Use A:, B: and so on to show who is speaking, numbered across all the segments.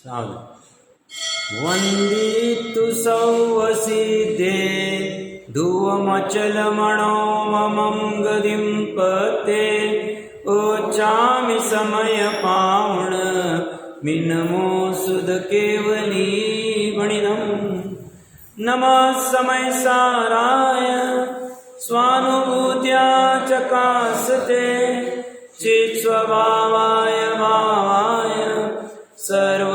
A: साधु वंदितु सौवसिद्धे धुवमचलमणो ममं गदिं पते ओचामि समय पावण मिनमो सुध केवली वणिनम् नमः समय साराय स्वानुभूत्या चकासते चित् स्वभावाय भावाय सर्वभावांतरचिदे।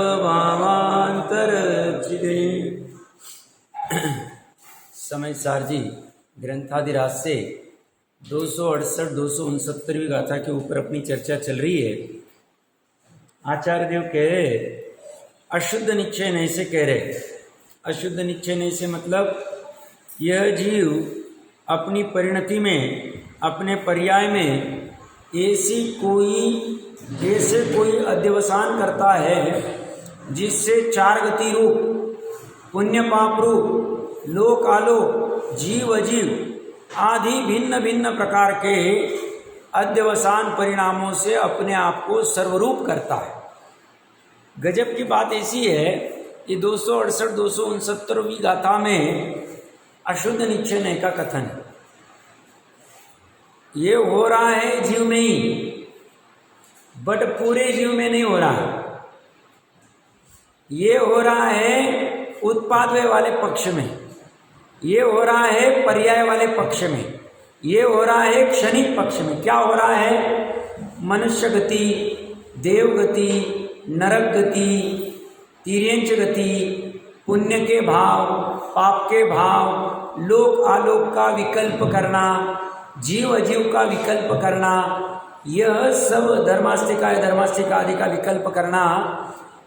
A: समय सार जी ग्रंथादिराज से 268-269वीं गाथा के ऊपर अपनी चर्चा चल रही है। आचार्य देव कह रहे अशुद्ध निश्चय नहीं से कह रहे। अशुद्ध निश्चय नहीं से मतलब यह जीव अपनी परिणति में अपने पर्याय में ऐसे कोई अध्यवसान करता है जिससे चार गति रूप पुण्य पाप रूप लोक आलोक जीव अजीव आदि भिन्न भिन्न प्रकार के अध्यवसान परिणामों से अपने आप को सर्वरूप करता है। गजब की बात ऐसी है कि 268-269वीं गाथा में अशुद्ध निश्चय नहीं का कथन है। ये हो रहा है जीव में ही, बट पूरे जीव में नहीं हो रहा है। ये हो रहा है उत्पादय वाले पक्ष में, ये हो रहा है पर्याय वाले पक्ष में, ये हो रहा है क्षणिक पक्ष में। क्या हो रहा है? मनुष्य गति, देव गति, नरक गति, तिर्यंच गति, पुण्य के भाव, पाप के भाव, लोक आलोक का विकल्प करना, जीव अजीव का विकल्प करना, यह सब धर्मास्तिका आदि का विकल्प करना,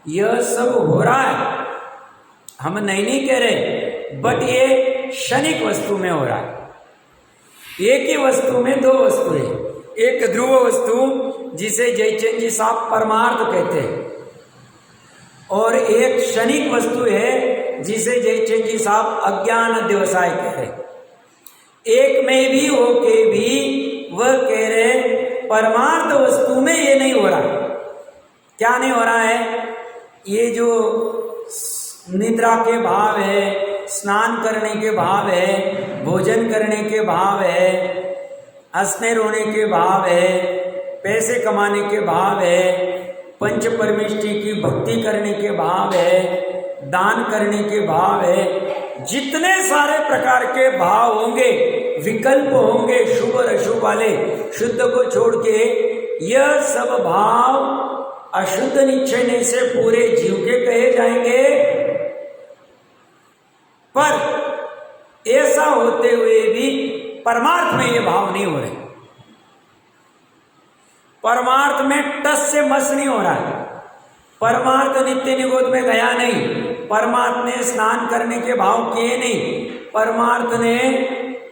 A: यह सब हो रहा है। हम नहीं कह रहे, बट ये क्षणिक वस्तु में हो रहा है। एक ही वस्तु में दो वस्तु है। एक ध्रुव वस्तु जिसे जयचंद जी साहब परमार्थ कहते हैं, और एक क्षणिक वस्तु है जिसे जयचंद जी साहब अज्ञान अध्यवसाय कहते हैं। एक में भी होके भी वह कह रहे परमार्थ वस्तु में ये नहीं हो रहा। क्या नहीं हो रहा है? ये जो निद्रा के भाव है, स्नान करने के भाव है, भोजन करने के भाव है, हंसने रोने के भाव है, पैसे कमाने के भाव है, पंच परमेष्टि की भक्ति करने के भाव है, दान करने के भाव है, जितने सारे प्रकार के भाव होंगे, विकल्प होंगे शुभ और अशुभ वाले, शुद्ध को छोड़ के, यह सब भाव अशुद्ध निश्चय से पूरे जीव के कहे जाएंगे। पर ऐसा होते हुए भी परमार्थ में ये भाव नहीं हो रहे। परमार्थ में टस से मस नहीं हो रहा है। परमार्थ नित्य निगोद में गया नहीं, परमार्थ ने स्नान करने के भाव किए नहीं, परमार्थ ने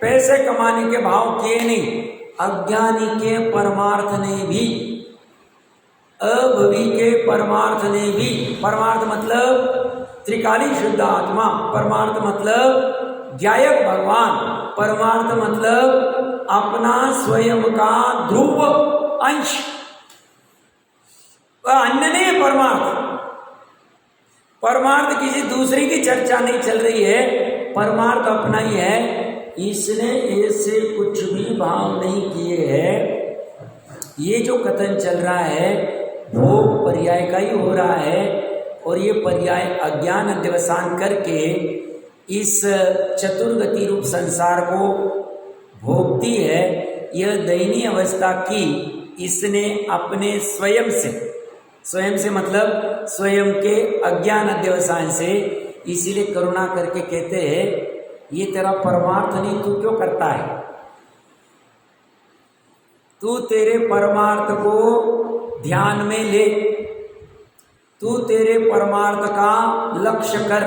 A: पैसे कमाने के भाव किए नहीं। अज्ञानी के परमार्थ ने भी, अभवी के परमार्थ ने भी, परमार्थ मतलब त्रिकाली शुद्ध आत्मा, परमार्थ मतलब ज्ञायक भगवान, परमार्थ मतलब अपना स्वयं का ध्रुव अंश, अन्य नहीं। परमार्थ किसी दूसरे की चर्चा नहीं चल रही है, परमार्थ अपना ही है। इसने ऐसे कुछ भी भाव नहीं किए हैं। ये जो कथन चल रहा है वो पर्याय का ही हो रहा है, और ये पर्याय अज्ञान अध्यवसान करके इस चतुर्गति रूप संसार को भोगती है। यह दयनीय अवस्था की इसने अपने स्वयं से मतलब स्वयं के अज्ञान अध्यवसान से, इसीलिए करुणा करके कहते हैं ये तेरा परमार्थ नहीं, तू क्यों करता है? तू तेरे परमार्थ को ध्यान में ले, तू तेरे परमार्थ का लक्ष्य कर,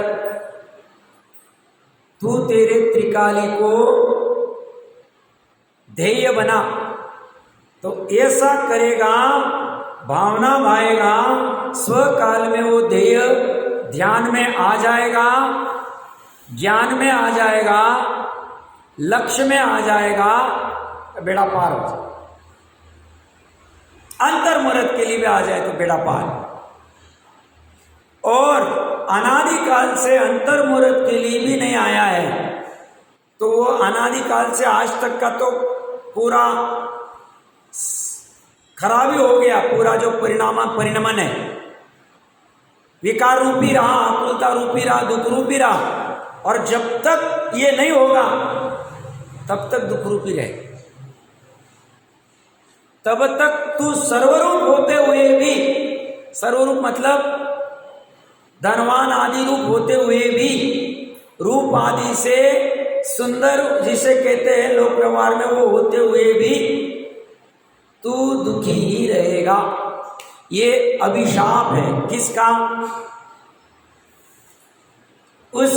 A: तू तेरे त्रिकाली को ध्येय बना। तो ऐसा करेगा, भावना भाएगा, स्वकाल में वो ध्येय ध्यान में आ जाएगा, ज्ञान में आ जाएगा, लक्ष्य में आ जाएगा, बेड़ा पार हो जाए। अंतर्मुहूर्त के लिए भी आ जाए तो बेड़ा पार। और अनादिकाल से अंतर्मुहूर्त के लिए भी नहीं आया है, तो वो अनादिकाल से आज तक का तो पूरा खराब ही हो गया। पूरा जो परिणमन है, विकार रूपी रहा, आकुलता रूपी रहा, दुख रूपी रहा, और जब तक ये नहीं होगा तब तक दुख रूपी रहे। तब तक तू सर्वरूप होते हुए भी, सर्वरूप मतलब धनवान आदि रूप होते हुए भी, रूप आदि से सुंदर जिसे कहते हैं लोक व्यवहार में, वो होते हुए भी तू दुखी ही रहेगा। ये अभिशाप है। किसका? उस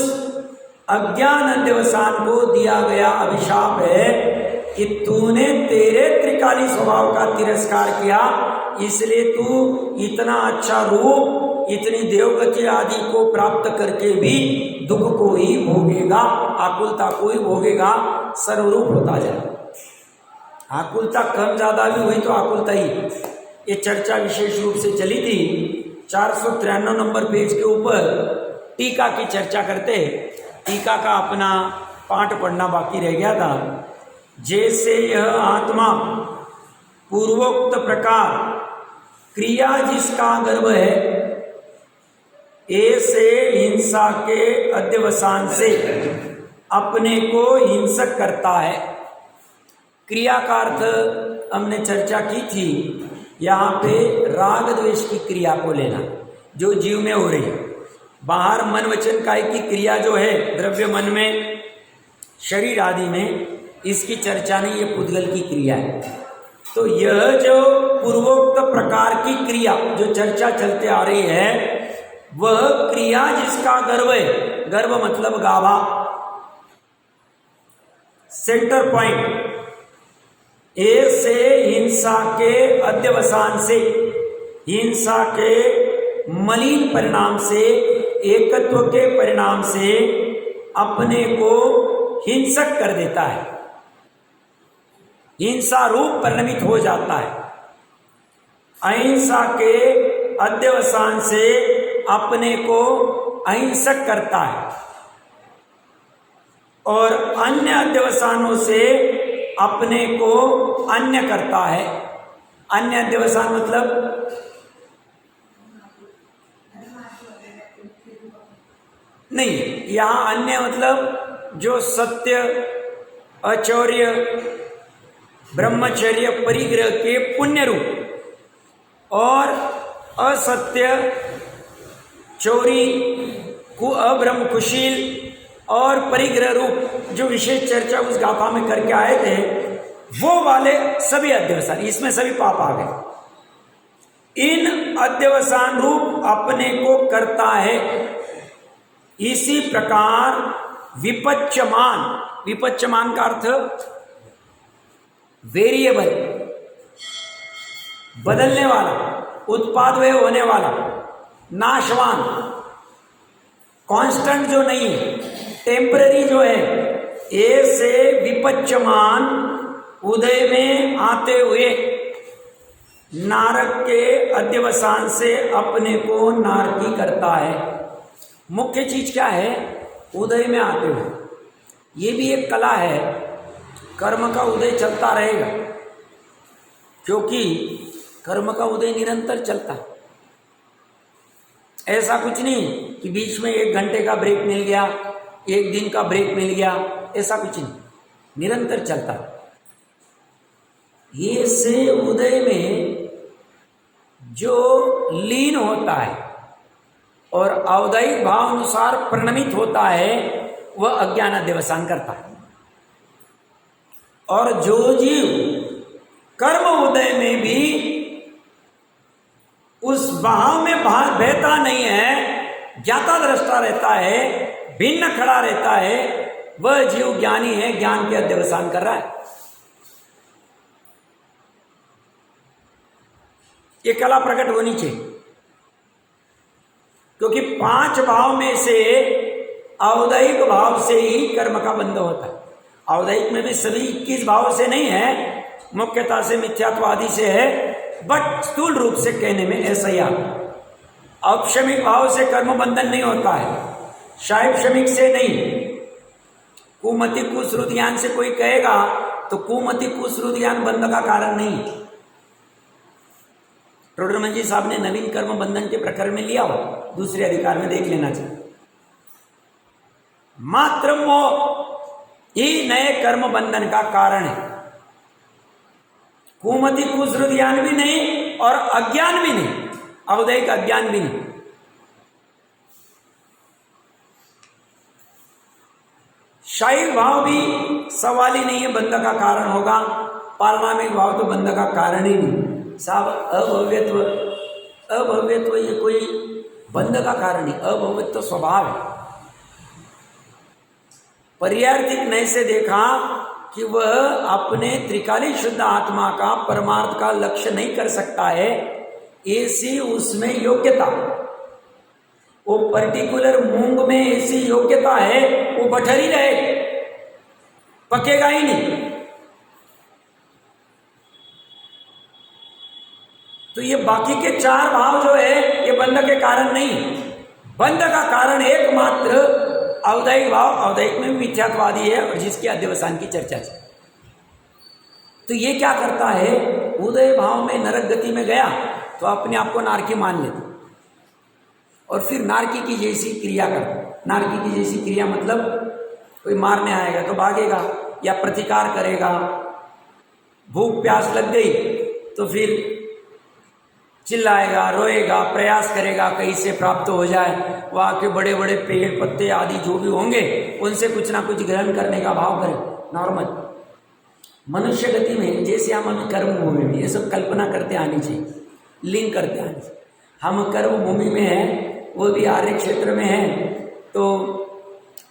A: अज्ञान अध्यवसान को दिया गया अभिशाप है कि तूने तेरे त्रिकाली स्वभाव का तिरस्कार किया, इसलिए तू इतना अच्छा रूप, इतनी देवगति आदि को प्राप्त करके भी दुख को ही भोगेगा, आकुलता को ही भोगेगा, सर्वरूप होता जाए। आकुलता कम ज्यादा भी हुई तो आकुलता ही। ये चर्चा विशेष रूप से चली थी 493 नंबर पेज के ऊपर टीका की चर्चा करते। टीका का अपना पाठ पढ़ना बाकी रह गया था। जैसे यह आत्मा पूर्वोक्त प्रकार क्रिया जिसका गर्भ है, ऐसे हिंसा के अध्यवसान से अपने को हिंसक करता है। क्रिया का अर्थ हमने चर्चा की थी, यहाँ पे राग द्वेष की क्रिया को लेना जो जीव में हो रही है। बाहर मन वचन काय की क्रिया जो है द्रव्य मन में, शरीर आदि में, इसकी चर्चा नहीं, ये पुद्गल की क्रिया है। तो यह जो पूर्वोक्त प्रकार की क्रिया जो चर्चा चलते आ रही है, वह क्रिया जिसका गर्भ है, गर्भ मतलब गाभा, सेंटर पॉइंट, ऐसे हिंसा के अध्यवसान से, हिंसा के मलिन परिणाम से, एकत्व के परिणाम से अपने को हिंसक कर देता है, हिंसा रूप परिणमित हो जाता है। अहिंसा के अध्यवसान से अपने को अहिंसक करता है और अन्य अध्यवसानों से अपने को अन्य करता है। अन्य अध्यवसान मतलब नहीं, यहां अन्य मतलब जो सत्य, अचौर्य, ब्रह्मचर्य, परिग्रह के पुण्य रूप और असत्य, चोरी, अब्रह्म, कुशील और परिग्रह रूप जो विशेष चर्चा उस गाथा में करके आए थे, वो वाले सभी अध्यवसान, इसमें सभी पाप आ गए। इन अध्यवसान रूप अपने को करता है। इसी प्रकार विपच्यमान, विपच्यमान का अर्थ वेरिएबल, बदलने वाला, उत्पादव्य होने वाला, नाशवान, कांस्टेंट जो नहीं है, टेम्पररी जो है, ऐसे विपच्यमान उदय में आते हुए नारक के अध्यवसान से अपने को नारकी करता है। मुख्य चीज क्या है? उदय में आते हुए। ये भी एक कला है, कर्म का उदय चलता रहेगा, क्योंकि कर्म का उदय निरंतर चलता है। ऐसा कुछ नहीं कि बीच में 1 घंटे का ब्रेक मिल गया, 1 दिन का ब्रेक मिल गया, ऐसा कुछ नहीं, निरंतर चलता है। ये से उदय में जो लीन होता है और औदैहिक भाव अनुसार परिणमित होता है, वह अज्ञान अध्यवसान करता है। और जो जीव कर्म उदय में भी उस भाव में बहता नहीं है, ज्ञाता दृष्टा रहता है, भिन्न खड़ा रहता है, वह जीव ज्ञानी है, ज्ञान के अध्यवसान कर रहा है। ये कला प्रकट होनी चाहिए, क्योंकि 5 भाव में से औदैहिक भाव से ही कर्म का बंध होता है। औदैहिक में भी सभी 21 भाव से नहीं है, मुख्यतः से मिथ्यात्वादी से है, बट स्थूल रूप से कहने में ऐसा ही आता। औपशमिक भाव से कर्म बंधन नहीं होता है, शाइपशमिक से नहीं। कुमति कुश्रुतियान से कोई कहेगा तो कुमति कुश्रुतियान बंध का कारण नहीं। टोडरमल जी साहब ने नवीन कर्म बंधन के प्रकरण में लिया हो, दूसरे अधिकार में देख लेना चाहिए। मात्र मोह ही नए कर्म बंधन का कारण है, कुमति कुश्रुतियान भी नहीं और अज्ञान भी नहीं, औदैहिक अज्ञान भी नहीं। शाही भाव भी सवाल ही नहीं है बंध का कारण होगा, पारिणामिक भाव तो बंध का कारण ही नहीं साहब। अभव्यत्व, अभव्यत्व ये कोई बंध का कारण नहीं, अभव्यत्व स्वभाव है। पर्यार्थिक नय से देखा कि वह अपने त्रिकाली शुद्ध आत्मा का परमार्थ का लक्ष्य नहीं कर सकता है, ऐसी उसमें योग्यता, वो पर्टिकुलर मूंग में ऐसी योग्यता है, वो बठरी रहे, पकेगा ही नहीं। तो ये बाकी के चार भाव जो है ये बंध के कारण नहीं, बंध का कारण एकमात्र औदैहिक भाव, औदैहिक में मिथ्यात्वादी है और जिसकी अध्यवसान की चर्चा है। तो ये क्या करता है, उदय भाव में नरक गति में गया तो अपने आप को नारकी मान लेता और फिर नारकी की जैसी क्रिया करता। नारकी की जैसी क्रिया मतलब कोई मारने आएगा तो भागेगा या प्रतिकार करेगा, भूख प्यास लग गई तो फिर चिल्लाएगा, रोएगा, प्रयास करेगा कहीं से प्राप्त हो जाए, वहाँ के बड़े बड़े पेड़ पत्ते आदि जो भी होंगे उनसे कुछ ना कुछ ग्रहण करने का भाव करें। नॉर्मल मनुष्य गति में जैसे हम कर्म भूमि में ये सब कल्पना करते आनी चाहिए, लिंक करते आनी चाहिए। हम कर्म भूमि में हैं, वो भी आर्य क्षेत्र में हैं, तो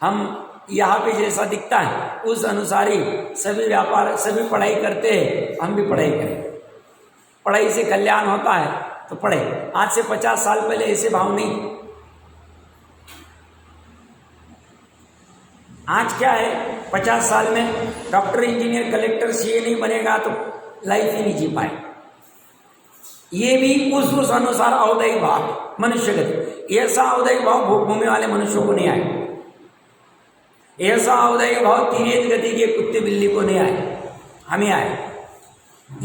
A: हम यहाँ पे जैसा दिखता है उस अनुसार ही सभी व्यापार, सभी पढ़ाई करते हैं, हम भी पढ़ाई करें। पढ़ाई से कल्याण होता है तो पढ़े। आज से 50 साल पहले ऐसे भाव नहीं। आज क्या है, 50 साल में डॉक्टर, इंजीनियर, कलेक्टर, सीए नहीं बनेगा तो लाइफ ही नहीं जी पाए। ये भी उस अनुसार औदैहिक भाव मनुष्यगत, ऐसा औदैहिक भाव भोग भूमि वाले मनुष्यों को नहीं आए, ऐसा औदैहिक भाव तीन गति के कुत्ते बिल्ली को नहीं आए, हमें आए।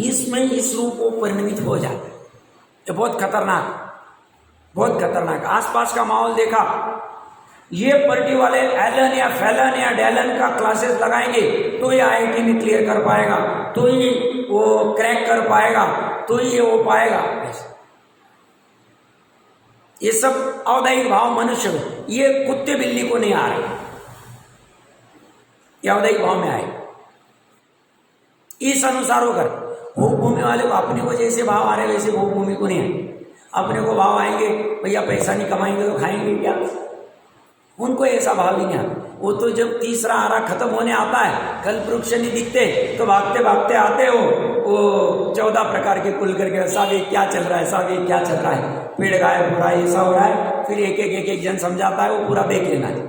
A: इसमें इस रूप को परिणमित हो जाता है। ये बहुत खतरनाक, बहुत खतरनाक। आसपास का माहौल देखा, ये पार्टी वाले एलन या फैलन या डैलन का क्लासेस लगाएंगे तो ये आईआईटी में क्लियर कर पाएगा, तो ही वो क्रैक कर पाएगा, तो ही ये हो पाएगा। ये सब औदैहिक भाव मनुष्य को, ये कुत्ते बिल्ली को नहीं आ रहे, ये औदैहिक भाव में आए। इस अनुसार होकर भोग भूमि वाले को अपने को जैसे भाव आ रहे वैसे भोग भूमि को नहीं आए। अपने को भाव आएंगे, भैया पैसा नहीं कमाएंगे तो खाएंगे क्या, उनको ऐसा भाव ही नहीं आता। वो तो जब तीसरा आरा खत्म होने आता है, कल वृक्ष नहीं दिखते तो भागते भागते आते हो, वो 14 प्रकार के कुल करके साहब ये क्या चल रहा है, साहब ये क्या चल रहा है, पेड़ गायब हो रहा है, ऐसा हो रहा है। फिर एक जन समझाता है, वो पूरा देख लेना है।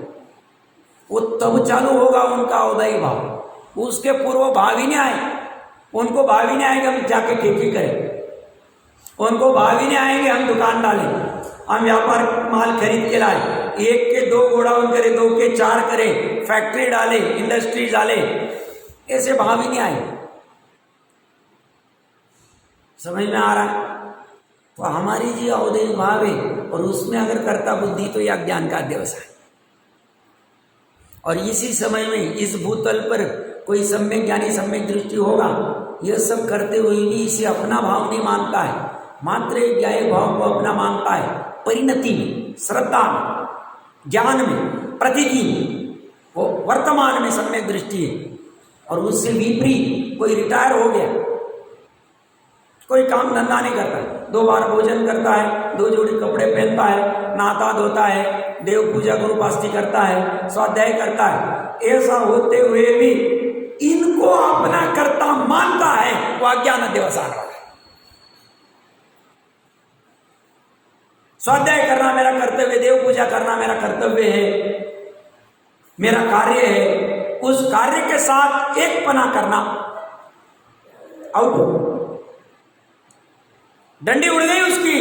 A: वो तब चालू होगा उनका औदैहिक भाव, उसके पूर्व भाव ही नहीं आए। उनको भाव ही नहीं आएंगे हम जाके खेती करें, उनको भाव ही नहीं आएंगे हम दुकान डालें, हम व्यापार माल खरीद के लाए, 1 के 2 गोडाउन करें, 2 के 4 करें, फैक्ट्री डाले, इंडस्ट्री डाले, ऐसे भाव ही नहीं आए। समझ में आ रहा है? तो हमारी जी औदैहिक भाव है और उसमें अगर कर्ता बुद्धि तो यह ज्ञान का अध्यवसाय। और इसी समय में इस भूतल पर कोई सम्यक ज्ञानी, सम्यक दृष्टि होगा, यह सब करते हुए भी इसे अपना भाव नहीं मानता है, मात्र ज्ञाय भाव को अपना मानता है। परिणति में, श्रद्धा में, ज्ञान में, प्रतिथि में, वो वर्तमान में सम्यक दृष्टि है। और उससे विपरीत कोई रिटायर हो गया, कोई काम धंधा नहीं करता, 2 बार भोजन करता है, 2 जोड़ी कपड़े पहनता है, नहाता धोता है, देव पूजा गुरुपास्ती करता है, स्वाध्याय करता है, ऐसा होते हुए भी इनको अपना कर्ता मानता है, वो अज्ञान अध्यवसान वाला है। स्वाध्याय करना मेरा कर्तव्य, देव पूजा करना मेरा कर्तव्य है, मेरा कार्य है, उस कार्य के साथ एक पना करना आउट हो, डंडी उड़ गई उसकी,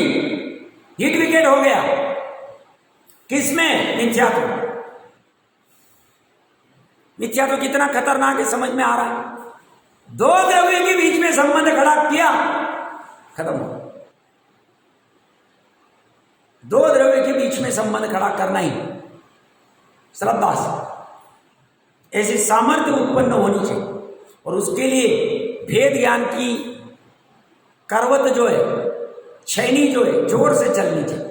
A: हिट विकेट हो हो गया। किसमें? मिथ्यात्व। मिथ्यात्व कितना खतरनाक है समझ में आ रहा है। दो द्रव्य के बीच में संबंध खड़ा किया, खत्म हो। दो द्रव्य के बीच में संबंध खड़ा करना ही श्रद्धा से ऐसी सामर्थ्य उत्पन्न होनी चाहिए। और उसके लिए भेद ज्ञान की करवत जो है, छैनी जो है, जोर से चलनी चाहिए।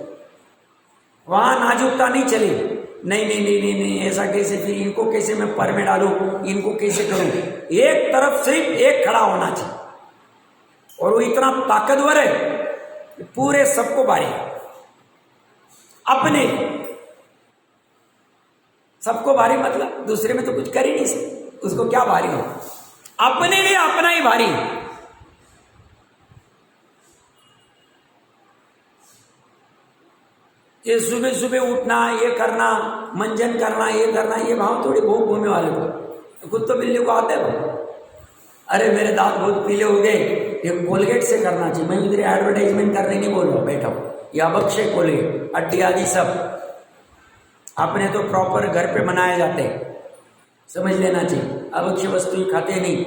A: वहां नाजुकता नहीं चले, नहीं नहीं नहीं नहीं नहीं ऐसा कैसे, फिर इनको कैसे मैं पर में डालूं, इनको कैसे करूं। एक तरफ सिर्फ एक खड़ा होना चाहिए। और वो इतना ताकतवर है कि पूरे सबको भारी, अपने सबको भारी मतलब दूसरे में तो कुछ कर ही नहीं सकते, उसको क्या भारी हो, अपने लिए अपना ही भारी। ये सुबह सुबह उठना, ये करना, मंजन करना, ये करना, ये भाव थोड़ी भोग होने वाले को। खुद तो बिल्ली को आते हैं, अरे मेरे दांत बहुत पीले हो गए, ये कोलगेट से करना चाहिए। मैं इधर एडवर्टाइजमेंट करने नहीं बोल रहा हूं, बैठा हूं। ये अभक्षय कोलगेट, अड्डी आदि सब अपने तो प्रॉपर घर पे बनाए जाते हैं, समझ लेना चाहिए। अभक्षय वस्तु खाते नहीं,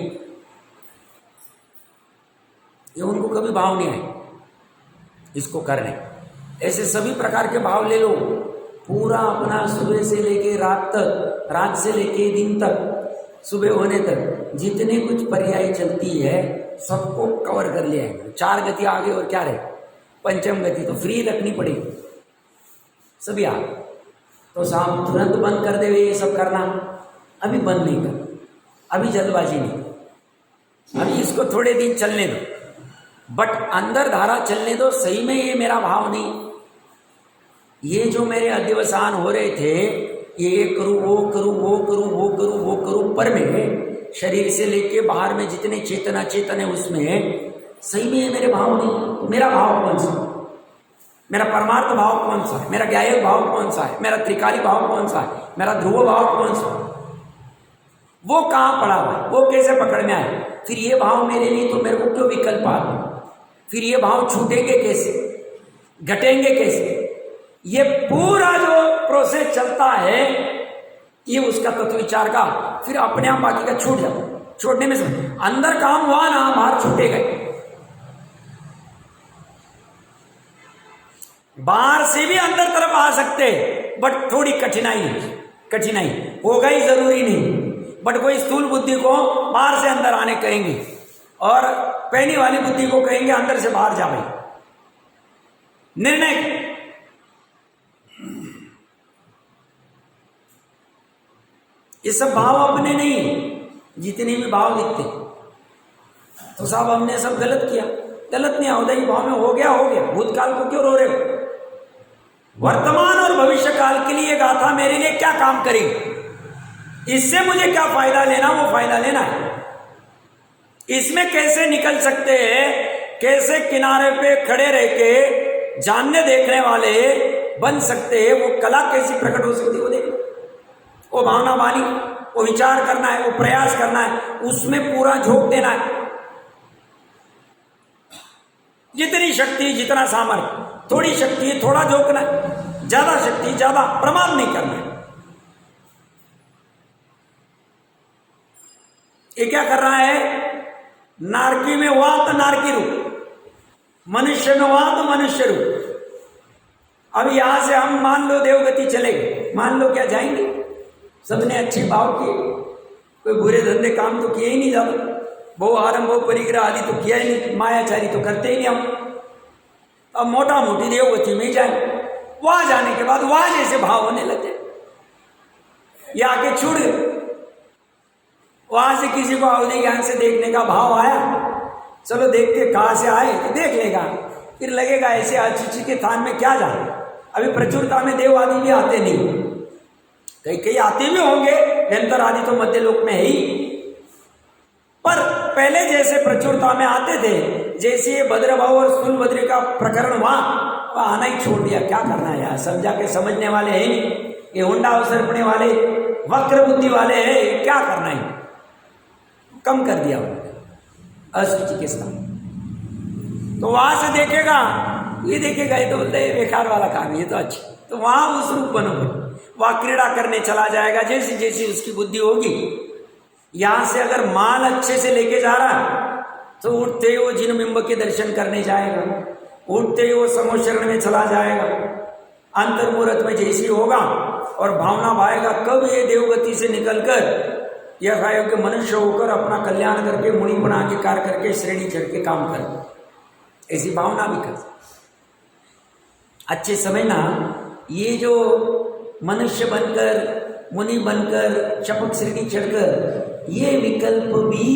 A: ये उनको कभी भाव नहीं आए इसको करने। ऐसे सभी प्रकार के भाव ले लो, पूरा अपना सुबह से लेके रात तक, रात से लेके दिन तक, सुबह होने तक जितने कुछ पर्याय चलती है सबको कवर कर लिया है। 4 गति आगे और क्या रहे, पंचम गति तो फ्री रखनी पड़ेगी सभी आ। तो साहब तुरंत बंद कर देवे ये सब करना, अभी बंद नहीं कर, अभी जल्दबाजी नहीं, अभी इसको थोड़े दिन चलने दो, बट अंदर धारा चलने दो। सही में ये मेरा भाव नहीं, ये जो मेरे अध्यवसान हो रहे थे, ये करूँ वो करूँ वो करूँ वो करूँ वो करूँ, पर में शरीर से लेके बाहर में जितने चेतना चेतन है उसमें सही में ये मेरे भाव नहीं। तो मेरा भाव कौन सा, मेरा परमार्थ भाव कौन सा है, मेरा ज्ञायक भाव कौन सा है, मेरा त्रिकाली भाव कौन सा है, मेरा ध्रुव भाव कौन सा है, वो कहाँ पड़ा हुआ है, वो कैसे पकड़ में आए। फिर ये भाव मेरे लिए तो मेरे को क्यों विकल्प आ गए, फिर ये भाव छूटेंगे कैसे, घटेंगे कैसे। ये पूरा जो प्रोसेस चलता है ये उसका तत्व विचार का, फिर अपने आप बाकी का छूट जाता। छोड़ने में से अंदर काम हुआ ना, बाहर छूटे गए। बाहर से भी अंदर तरफ आ सकते, बट थोड़ी कठिनाई होगा ही जरूरी नहीं। बट कोई स्थूल बुद्धि को बाहर से अंदर आने कहेंगे और पैनी वाली बुद्धि को कहेंगे अंदर से बाहर जा भाई। निर्णय ये सब भाव अपने नहीं, जितने भी भाव दिखते तो साहब हमने सब गलत किया। गलत नहीं, औदई भाव में हो गया। भूतकाल को क्यों रो रहे हो? वर्तमान और भविष्य काल के लिए गाथा मेरे लिए क्या काम करेगी, इससे मुझे क्या फायदा लेना, वो फायदा लेना है। इसमें कैसे निकल सकते हैं, कैसे किनारे पे खड़े रह के जानने देखने वाले बन सकते हैं, वो कला कैसी प्रकट हो सकती है वो देखो। वो भावना वाली, वो विचार करना है, वो प्रयास करना है, उसमें पूरा झोंक देना है। जितनी शक्ति जितना सामर्थ्य, थोड़ी शक्ति थोड़ा झोंकना है, ज्यादा शक्ति ज्यादा, प्रमाद नहीं करना है। ये क्या कर रहा है, नारकी में वात नारकी रूप, मनुष्य में वात मनुष्य रूप। अब यहां से हम मान लो देवगति चले गए, मान लो क्या जाएंगे, सबने अच्छे भाव किए, कोई बुरे धंधे काम तो किए ही नहीं, ज्यादा बहु आरंभ बहु परिग्रह आदि तो किया ही नहीं, मायाचारी तो करते ही नहीं हम। अब मोटा मोटी देवगति में जाए, वहां जाने के बाद वहां जैसे भाव होने लगे, ये आगे छूट गए। वहां से किसी को अवधि ज्ञान से देखने का भाव आया, चलो देखते कहां से आए तो देख लेगा, फिर लगेगा ऐसे अचुचि के थान में क्या जाए। अभी प्रचुरता में देव आदि भी आते नहीं, कई आते भी होंगे, यंत्र आदि तो मध्य लोक में है ही, पर पहले जैसे प्रचुरता में आते थे, जैसे ये भद्रभाव और स्थूल भद्र का प्रकरण वहां आना ही छोड़ दिया। क्या करना है यार, समझा के समझने वाले है नहीं, ये होंडा अवसर पड़ने वाले वक्र बुद्धि वाले हैं, क्या करना है, कम कर दिया असुचि के साथ। तो वहां से देखेगा ये देखे गए तो बोलते बेकार वाला काम, ये तो अच्छा। तो वहां उस रूप बनो, वह क्रीड़ा करने चला जाएगा जैसी जैसी उसकी बुद्धि होगी। यहां से अगर माल अच्छे से लेके जा रहा तो उठते ही वो जिन बिंब के दर्शन करने जाएगा, उठते ही वो समोशरण में चला जाएगा। अंतर्मुहूर्त में जैसी होगा और भावना भाएगा कब ये देवगति से निकलकर यह योग्य मनुष्य होकर अपना कल्याण करके मुनि बना के कार्य करके श्रेणी चढ़ के काम कर, ऐसी भावना भी कर। अच्छे समय ना ये जो मनुष्य बनकर मुनि बनकर शपथ श्रेणी चढ़कर ये विकल्प भी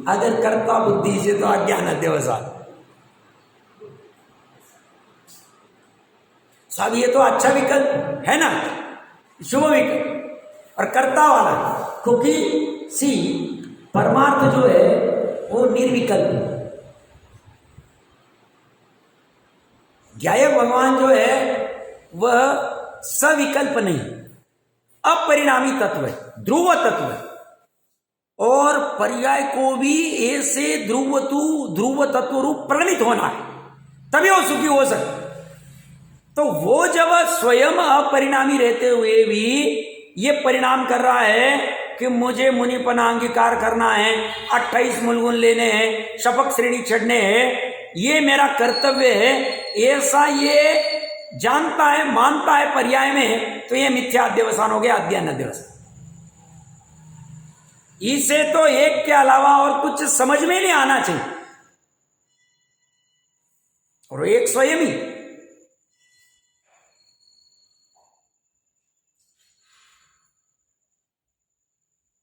A: अगर कर्ता बुद्धि से तो अज्ञान अध्यवसाय। सब ये तो अच्छा विकल्प है ना, शुभ विकल्प और कर्ता वाला, क्योंकि सी परमार्थ जो है वो निर्विकल्प है। ज्ञायक भगवान जो है वह सविकल्प नहीं, अपरिणामी तत्व है, ध्रुव तत्व है। और पर्याय को भी ऐसे ध्रुव तत्व रूप प्रणीत होना है, तभी वो सुखी हो सकता। तो वो जब स्वयं अपरिणामी रहते हुए भी ये परिणाम कर रहा है कि मुझे मुनिपना अंगीकार करना है, 28 मूलगुण लेने हैं, शपथ श्रेणी चढ़ने हैं, ये मेरा कर्तव्य है, ऐसा ये जानता है मानता है पर्याय में, तो ये मिथ्या अध्यवसान हो गया, अज्ञान अध्यवसान। इसे तो एक के अलावा और कुछ समझ में नहीं आना चाहिए, और एक स्वयं ही।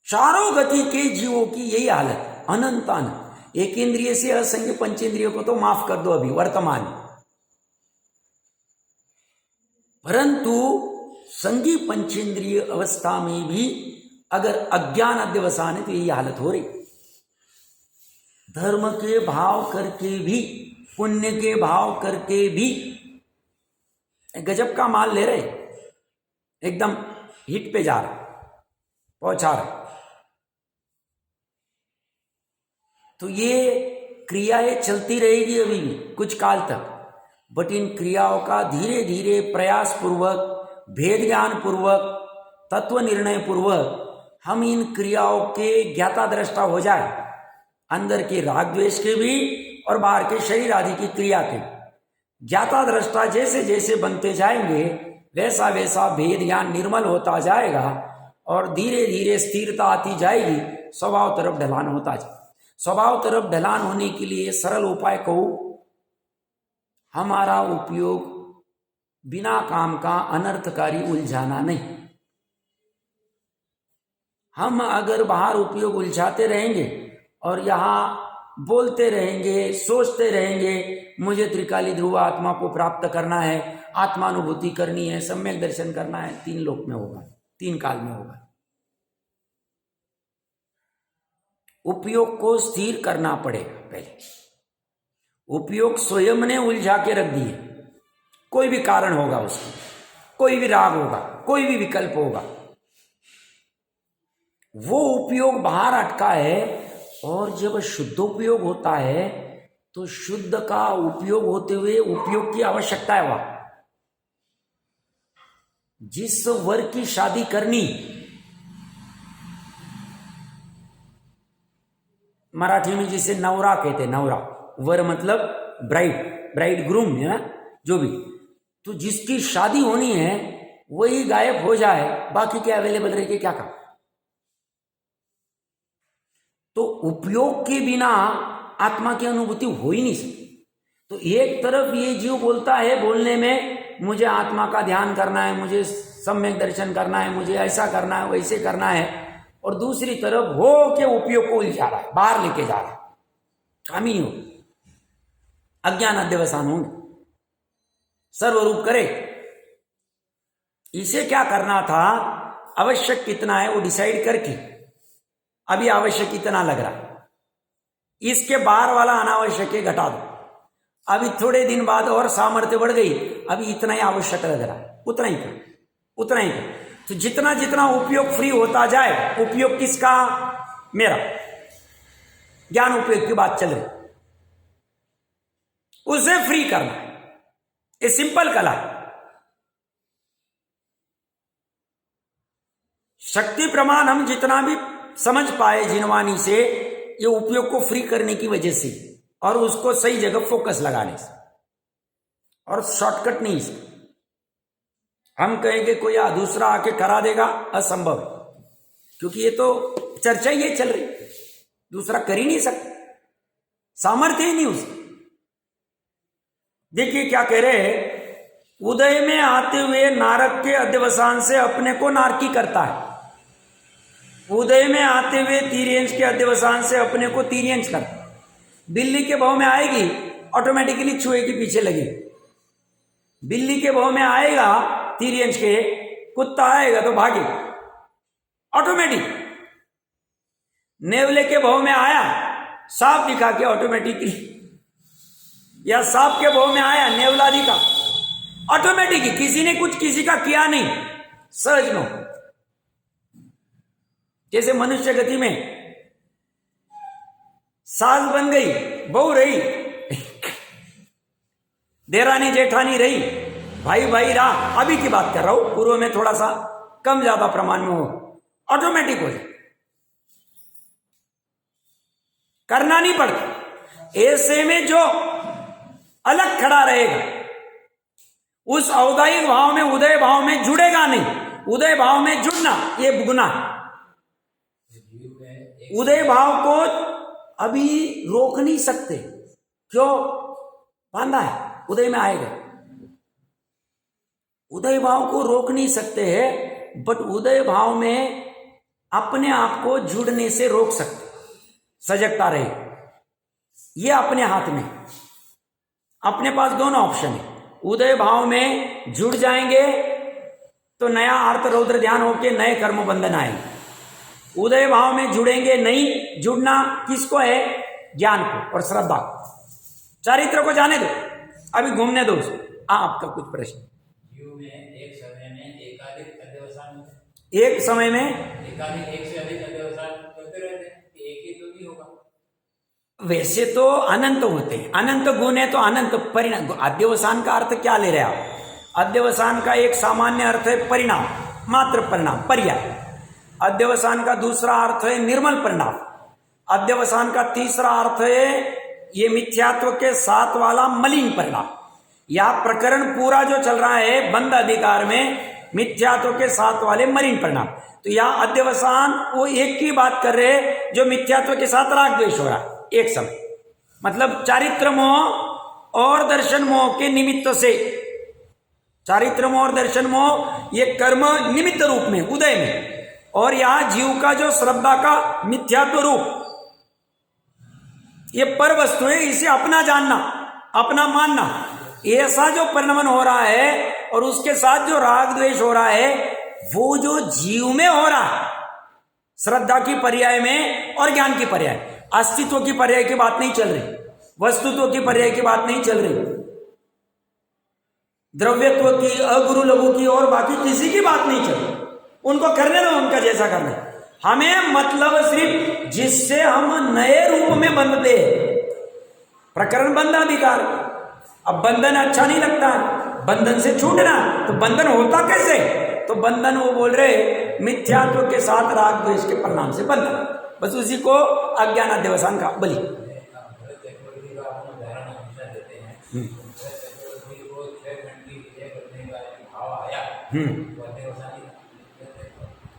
A: चारों गति के जीवों की यही हालत, अनंत अनंत। एक इंद्रिय से असंख्य पंचेंद्रियों को तो माफ कर दो अभी वर्तमान, परंतु संगी पंचेंद्रिय अवस्था में भी अगर अज्ञान अध्यवसान है तो यही हालत हो रही। धर्म के भाव करके भी, पुण्य के भाव करके भी गजब का माल ले रहे, एकदम हिट पे जा रहा, पहुंचा रहे। तो ये क्रियाएं चलती रहेगी अभी भी कुछ काल तक, बट इन क्रियाओं का धीरे धीरे प्रयास पूर्वक, भेद ज्ञान पूर्वक, तत्व निर्णय पूर्वक हम इन क्रियाओं के ज्ञाता दृष्टा हो जाए, अंदर के राग द्वेष के भी और बाहर के शरीर आदि की क्रिया के ज्ञाता दृष्टा जैसे जैसे बनते जाएंगे वैसा वैसा भेद ज्ञान निर्मल होता जाएगा और धीरे धीरे स्थिरता आती जाएगी, स्वभाव तरफ ढलान होता जाए। स्वभाव तरफ ढलान होने के लिए सरल उपाय कहूं, हमारा उपयोग बिना काम का अनर्थकारी उलझाना नहीं। हम अगर बाहर उपयोग उलझाते रहेंगे और यहाँ बोलते रहेंगे, सोचते रहेंगे मुझे त्रिकाली ध्रुव आत्मा को प्राप्त करना है, आत्मानुभूति करनी है, सम्यक दर्शन करना है, 3 लोक में होगा, 3 काल में होगा। उपयोग को स्थिर करना पड़ेगा पहले। उपयोग स्वयं ने उलझा के रख दिए, कोई भी कारण होगा उसकी, कोई भी राग होगा, कोई भी विकल्प होगा, वो उपयोग बाहर अटका है। और जब शुद्ध उपयोग होता है तो शुद्ध का उपयोग होते हुए उपयोग की आवश्यकता है। वहां जिस वर की शादी करनी, मराठी में जिसे नवरा कहते, नवरा, वर मतलब ब्राइड ग्रूम है ना, जो भी, तो जिसकी शादी होनी है वही गायब हो जाए, बाकी क्या अवेलेबल रह के क्या काम। तो उपयोग के बिना आत्मा की अनुभूति हो ही नहीं सकती। तो एक तरफ ये जीव बोलता है बोलने में मुझे आत्मा का ध्यान करना है, मुझे सम्यक दर्शन करना है, मुझे ऐसा करना है, वैसे करना है, और दूसरी तरफ हो के उपयोग को उलझा रहा है, बाहर लेके जा रहा है, काम ही हो, अज्ञान अध्यवसान होंगे, सर्वरूप करे। इसे क्या करना था, आवश्यक कितना है वो डिसाइड करके, अभी आवश्यक इतना लग रहा है, इसके बाहर वाला अनावश्यक है घटा दो, अभी थोड़े दिन बाद और सामर्थ्य बढ़ गई, अभी इतना ही आवश्यक लग रहा है, उतना ही कर, उतना ही कर। तो जितना जितना उपयोग फ्री होता जाए, उपयोग किसका, मेरा, ज्ञान उपयोग की बात चल रही, उसे फ्री करना है। ये सिंपल कला है। शक्ति प्रमाण हम जितना भी समझ पाए जिनवानी से, ये उपयोग को फ्री करने की वजह से और उसको सही जगह फोकस लगाने से, और शॉर्टकट नहीं इसका। हम कहेंगे कोई दूसरा आके करा देगा, असंभव है, क्योंकि ये तो चर्चा ये चल रही, दूसरा कर ही नहीं सकता, सामर्थ्य ही नहीं उसका। देखिए क्या कह रहे हैं, उदय में आते हुए नारक के अध्यवसान से अपने को नारकी करता है। उदय में आते हुए तिर्यंश के अध्यवसान से अपने को तिर्यंश करता है। बिल्ली के भाव में आएगी, ऑटोमेटिकली चूहे के पीछे लगी। बिल्ली के भाव में आएगा तिर्यंश के, कुत्ता आएगा तो भागे ऑटोमेटिक। नेवले के भाव में आया, सांप दिखा के ऑटोमेटिकली, या सांप के भाव में आया नेवला दिखा, ऑटोमेटिकली। किसी ने कुछ किसी का किया नहीं, सहज नो। जैसे मनुष्य गति में सास बन गई, बहू रही, देरानी जेठानी रही, भाई भाई रहा। अभी की बात कर रहा हूं, पूर्व में थोड़ा सा कम ज्यादा प्रमाण में हो, ऑटोमेटिक हो जाए, करना नहीं पड़ता। ऐसे में जो अलग खड़ा रहेगा, उस औदायिक भाव में, उदय भाव में जुड़ेगा नहीं। उदय भाव में जुड़ना ये गुनाह है। उदय भाव को अभी रोक नहीं सकते, क्यों? बांधा है, उदय में आएगा। उदय भाव को रोक नहीं सकते हैं, बट उदय भाव में अपने आप को जुड़ने से रोक सकते, सजगता रहे। ये अपने हाथ में, अपने पास दोनों ऑप्शन है। उदय भाव में जुड़ जाएंगे तो नया अर्थ रौद्र ध्यान होके नए कर्म बंधन आएंगे। उदय भाव में जुड़ेंगे नहीं, जुड़ना किसको है? ज्ञान को और श्रद्धा को। चारित्र को जाने दो, अभी घूमने दो। आपका कुछ प्रश्न?
B: एक समय में एकाधिक अध्यवसान होते हैं।
A: एक समय में
B: एकाधिक, एक से अधिक अध्यवसान करते रहते हैं, एक ही तो नहीं होगा।
A: वैसे तो अनंत होते हैं, अनंत गुण है तो अनंत परिणाम। अध्यवसान का अर्थ क्या ले रहे आप? अध्यवसान का एक सामान्य अर्थ है परिणाम, मात्र परिणाम, पर्याय। अध्यवसान का दूसरा अर्थ है निर्मल परिणाम। अध्यवसान का तीसरा अर्थ है ये मिथ्यात्व के साथ वाला मलिन परिणाम। यह प्रकरण पूरा जो चल रहा है बंध अधिकार में, मिथ्यात्व के साथ वाले मलिन परिणाम। तो यह अध्यवसान वो एक की बात कर रहे हैं जो मिथ्यात्व के साथ राग द्वेष हो रहा है एक समय, मतलब चारित्र मोह और दर्शन मोह के निमित्त से। चारित्र मोह और दर्शन मोह ये कर्म निमित्त रूप में उदय में, और यहां जीव का जो श्रद्धा का मिथ्यात्व रूप, ये पर वस्तु है, इसे अपना जानना, अपना मानना, ऐसा जो परिणमन हो रहा है और उसके साथ जो राग द्वेष हो रहा है, वो जो जीव में हो रहा है, श्रद्धा की पर्याय में और ज्ञान की पर्याय। अस्तित्व की पर्याय की बात नहीं चल रही, वस्तुत्व की पर्याय की बात नहीं चल रही, द्रव्यत्व की, अगुरु लघु की और बाकी किसी की बात नहीं चल रही। उनको करने दो, उनका जैसा करना है। हमें मतलब सिर्फ जिससे हम नए रूप में बंधते हैं, प्रकरण बंधाधिकार। अब बंधन अच्छा नहीं लगता है, बंधन से छूटना, तो बंधन होता कैसे? तो बंधन वो बोल रहे मिथ्यात्व के साथ राग द्वेष के परिणाम से बंधन, बस उसी को अज्ञान अध्यवसान का बलि।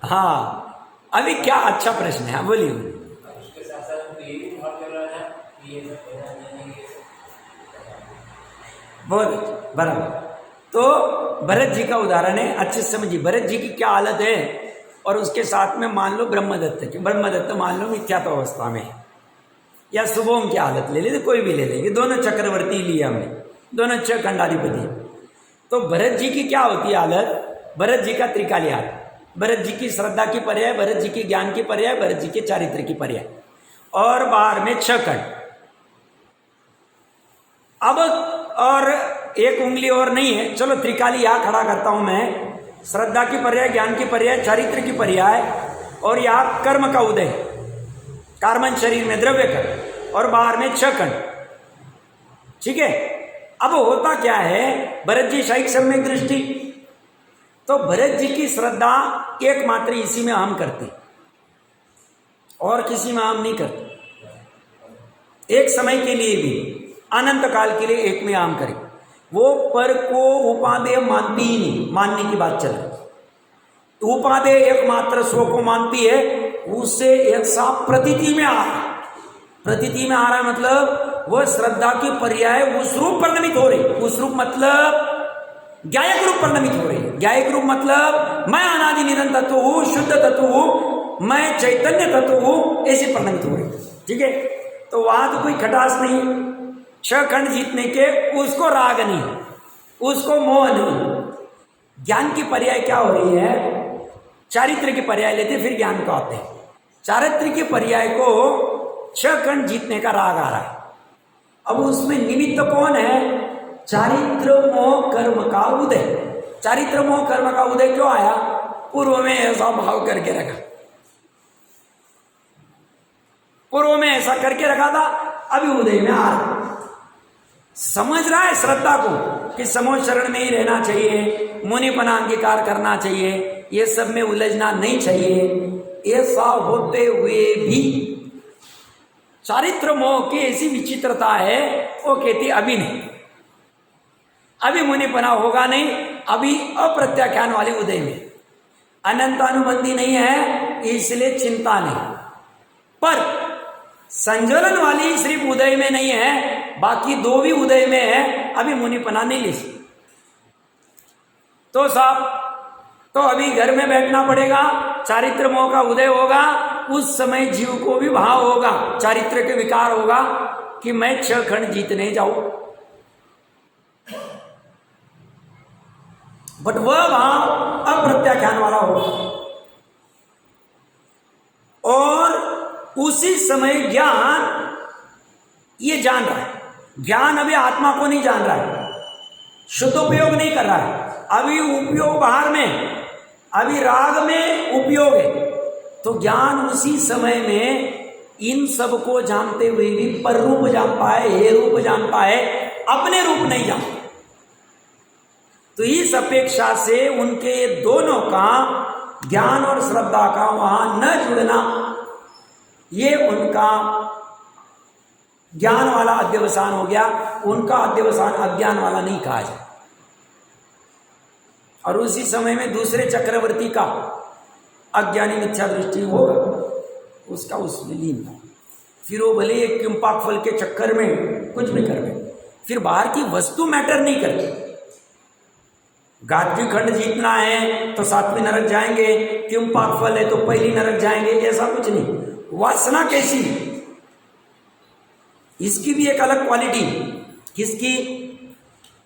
A: हाँ, अभी क्या अच्छा प्रश्न है, बोलिए।
B: उसके साथ साथ ये भी भाव कर रहा है कि ये
A: बहुत बराबर। तो भरत जी का उदाहरण है, अच्छे से समझिए भरत जी की क्या हालत है, और उसके साथ में मान लो ब्रह्मदत्त की। ब्रह्मदत्त मान लो मिथ्यात्व अवस्था में, या शुभोम की हालत ले लेते, कोई भी ले लेंगे, दोनों चक्रवर्ती लिए हमने, दोनों 6 खंडाधिपति। तो भरत जी की क्या होती है हालत? भरत जी का त्रिकाली हालत, भरत जी की श्रद्धा की पर्याय, भरत जी की ज्ञान की पर्याय, भरत जी के चारित्र की पर्याय, और बाहर में 6 खंड। अब और एक उंगली और नहीं है, चलो त्रिकाली यहां खड़ा करता हूं मैं, श्रद्धा की पर्याय, ज्ञान की पर्याय, चारित्र की पर्याय, और यहां कर्म का उदय, कार्बन शरीर में द्रव्य कर्म, और बाहर में 6 खंड। ठीक है, अब होता क्या है, भरत जी शैक सम्यक दृष्टि, तो भरत जी की श्रद्धा एकमात्र इसी में हम करते, और किसी में हम नहीं करते। एक समय के लिए भी, अनंत काल के लिए एक में आम करें। वो पर को उपादेय मानती ही नहीं, मानने की बात चल रही। तो उपादेय एकमात्र स्व को मानती है, उससे एक सा प्रतीति में आ रहा है। प्रतीति में आ रहा है मतलब वह श्रद्धा की पर्याय उस रूप परिणमित हो रही। उस रूप मतलब ज्ञायक रूप परिणमित हो रही है। ज्ञायक रूप मतलब मैं अनादि निरंतर तत्व हूं, शुद्ध तत्व हूं, मैं चैतन्य तत्व हूं, ऐसे परिणमित हो रही है। ठीक है, तो वहां तो कोई खटास नहीं, 6 खंड जीतने के उसको राग नहीं, उसको मोह नहीं। ज्ञान की पर्याय क्या हो रही है, चारित्र की पर्याय लेते फिर ज्ञान को आते हैं। चारित्र की पर्याय को 6 खंड जीतने का राग आ रहा है। अब उसमें निमित्त कौन है, चारित्र मोह कर्म का उदय। चारित्र मोह कर्म का उदय क्यों आया, पूर्व में ऐसा भाव करके रखा, पूर्व में ऐसा करके रखा था, अभी उदय में आ रहा। समझ रहा है श्रद्धा को कि समोच्च शरण में ही रहना चाहिए, मुनिपना अंगीकार करना चाहिए, ये सब में उलझना नहीं चाहिए। ऐसा होते हुए भी चारित्र मोह की ऐसी विचित्रता है, वो कहती अभी नहीं, अभी मुनिपना होगा नहीं, अभी अप्रत्याख्यान वाले उदय में। अनंत अनुबंधी नहीं है इसलिए चिंता नहीं, पर संज्वलन वाली सिर्फ उदय में नहीं है, बाकी 2 भी उदय में है, अभी मुनिपना नहीं ली। तो साहब, तो अभी घर में बैठना पड़ेगा, चारित्र मोह का उदय होगा, उस समय जीव को भी भाव होगा, चारित्र के विकार होगा कि मैं 6 खंड जीतने जाऊं। बट वह भाव अप्रत्याख्यान वाला होगा, और उसी समय ज्ञान ये जान रहा है। ज्ञान अभी आत्मा को नहीं जान रहा है, शुद्ध उपयोग नहीं कर रहा है, अभी उपयोग बाहर में, अभी राग में उपयोग है। तो ज्ञान उसी समय में इन सब को जानते हुए भी पर रूप जानता है, हे रूप जानता है, अपने रूप नहीं जानता। तो इस अपेक्षा से उनके दोनों का, ज्ञान और श्रद्धा का वहां न जुड़ना, ये उनका ज्ञान वाला अध्यवसान हो गया, उनका अध्यवसान अज्ञान वाला नहीं कहा जाए। और उसी समय में दूसरे चक्रवर्ती का अज्ञानी मिथ्या दृष्टि होगा, उसका उसमें लीन था। फिर वो भले एक किंपाक फल के चक्कर में कुछ भी कर गए, फिर बाहर की वस्तु मैटर नहीं करती। गायत्री खंड जीतना है तो 7वें नरक जाएंगे, किंपाक फल है तो पहली नरक जाएंगे, ऐसा कुछ नहीं। वासना कैसी, इसकी भी एक अलग क्वालिटी। किसकी,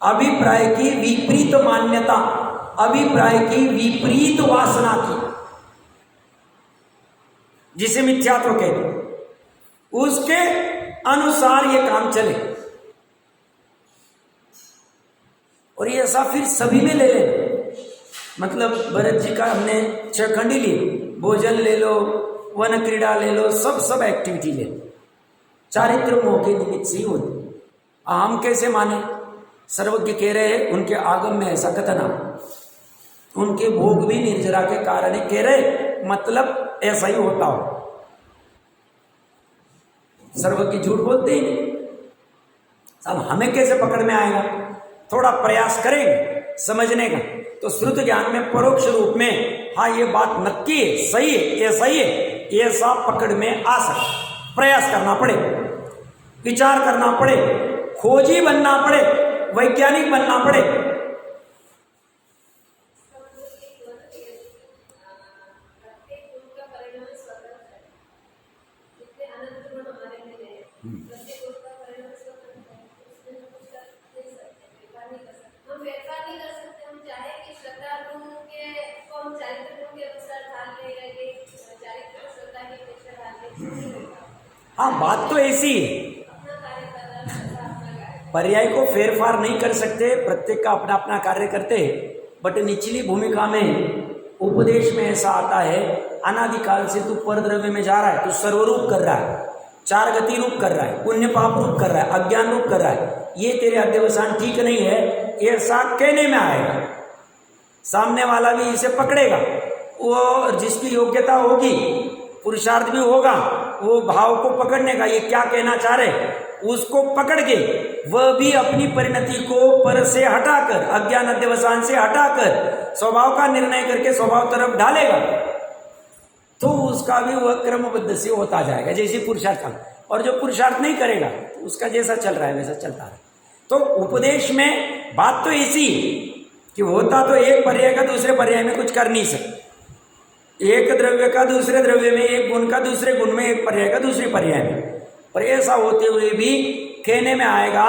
A: अभिप्राय की विपरीत मान्यता, अभिप्राय की विपरीत वासना की, जिसे मिथ्यात्व कहते हैं, उसके अनुसार ये काम चले। और ये ऐसा फिर सभी में ले ले, मतलब भरत जी का हमने 6 खंड ही लिए, भोजन ले लो, वन क्रीड़ा ले लो, सब एक्टिविटी ले लो, चारित्र मोह के निमित्त से ही होती। हम कैसे माने, सर्वज्ञ कह रहे हैं उनके आगम में ऐसा कथन, उनके भोग भी निर्जरा के कारण कह रहे, मतलब ऐसा ही होता हो। सर्वज्ञ झूठ बोलते ही नहीं। अब हमें कैसे पकड़ में आएगा, थोड़ा प्रयास करेंगे समझने का, तो श्रुत ज्ञान में परोक्ष रूप में हाँ ये बात नक्की है, सही है, ये सही है, ऐसा पकड़ में आ सकता। प्रयास करना पड़े, विचार करना पड़े, खोजी बनना पड़े, वैज्ञानिक बनना पड़े। हाँ, बात तो ऐसी है, पर्याय को फेरफार नहीं कर सकते, प्रत्येक का अपना अपना कार्य करते हैं। बट निचली भूमिका में उपदेश में ऐसा आता है, अनादिकाल से तू परद्रव्य में जा रहा है, तू सर्वरूप कर रहा है, चार गति रूप कर रहा है, पुण्य पाप रूप कर रहा है, अज्ञान रूप कर रहा है, ये तेरे अध्यवसान ठीक नहीं है, ऐसा कहने में आएगा। सामने वाला भी इसे पकड़ेगा, वो जिसकी योग्यता होगी, पुरुषार्थ भी होगा, वो भाव को पकड़ने का, ये क्या कहना चाह रहे, उसको पकड़ के वह भी अपनी परिणति को पर से हटाकर, अज्ञान अध्यवसान से हटाकर स्वभाव का निर्णय करके स्वभाव तरफ डालेगा, तो उसका भी वह क्रमबद्ध से होता जाएगा जैसे पुरुषार्थ का। और जो पुरुषार्थ नहीं करेगा तो उसका जैसा चल रहा है वैसा चलता है। तो उपदेश में बात तो ऐसी कि होता तो एक पर्याय का दूसरे पर्याय में कुछ कर नहीं सकते, एक द्रव्य का दूसरे द्रव्य में, एक गुण का दूसरे गुण में, एक पर्याय का दूसरे पर्याय में। पर ऐसा होते हुए भी कहने में आएगा